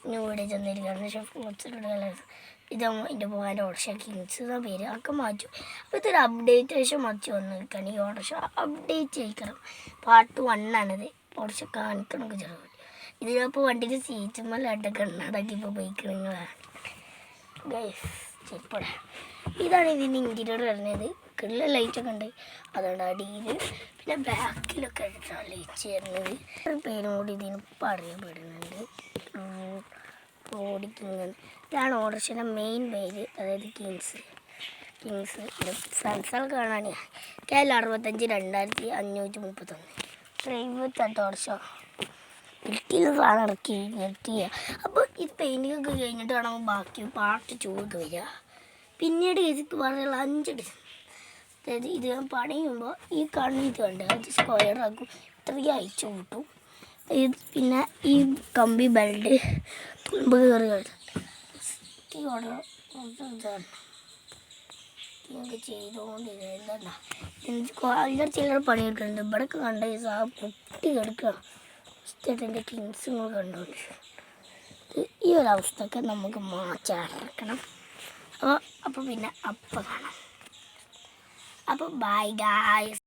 New video ചെന്നിരിക്കുകയാണ് chef മോഡ്സിലുള്ള ഇതാകുമ്പോൾ എൻ്റെ പോകാൻ്റെ autorickshaw Kings എന്ന പേര് ഒക്കെ മാറ്റും. അപ്പോൾ ഇതൊരു അപ്ഡേറ്റ് ശേഷം മാറ്റി വന്നിരിക്കുകയാണ്. ഈ ഓട്ടോറിക്ഷ അപ്ഡേറ്റ് ചെയ്യിക്കണം. പാർട്ട് 1 ഓട്ടോറിക്ഷ കാണിക്കണമൊക്കെ ചെറുപ്പം. ഇതിനപ്പോൾ വണ്ടിൻ്റെ സീറ്റുമ്മലായിട്ട് കണ്ണടക്കി ഇപ്പോൾ പോയിക്കണങ്ങളാണ് ചെരുപ്പട. ഇതാണ് ഇതിൻ്റെ ഇൻറ്റീരിയർ വരുന്നത്. കിള്ള ലൈറ്റൊക്കെ ഉണ്ട്, അതുകൊണ്ട് അടിയിൽ പിന്നെ ബാക്കിലൊക്കെ ആയിട്ടാണ് ലൈറ്റ് വരുന്നത്. പേരും കൂടി ഇതിന് പറയപ്പെടുന്നുണ്ട്, റോഡ് കിങ്. ഇതാണ് ഓട്ടോറിക്ഷയുടെ മെയിൻ പേര്, അതായത് കിങ്സ്. ഫ്രണ്ട്സുകൾ കാണാൻ KL 65,531 പ്രൈവറ്റ് ഓട്ടോറിക്ഷ കിട്ടിയ സാധനം ഇറക്കി നിർത്തിയ. അപ്പോൾ ഈ പെയിൻറ്റിങ്ങൊക്കെ കഴിഞ്ഞിട്ട് വേണം ബാക്കി പാർട്ട് 2 വരിക. പിന്നീട് ഇതിക്ക് പറഞ്ഞുള്ള 5 ഡിസൈൻ. അതായത് ഇത് പണിയുമ്പോൾ ഈ ഇത് കണ്ട് അത് സ്ക്വയറാക്കും, ഇത്രയും അയച്ചു കൂട്ടും. പിന്നെ ഈ കമ്പി ബെൽറ്റ് തുമ്പ് കയറി ഇതൊക്കെ ചെയ്തുകൊണ്ടിരുന്ന അതിൻ്റെ ചില്ലറ പണിയെടുക്കുന്നുണ്ട്. ഇവിടെയൊക്കെ കണ്ട ഈ പൊട്ടി കിടക്കണം. എൻ്റെ കിങ്സുകൾ കണ്ടുകൊണ്ട് ഈ ഒരു അവസ്ഥയൊക്കെ നമുക്ക് മാറ്റാറക്കണം. അപ്പോൾ പിന്നെ അപ്പം കാണാം. അപ്പോൾ ബൈ ഗായ്സ്.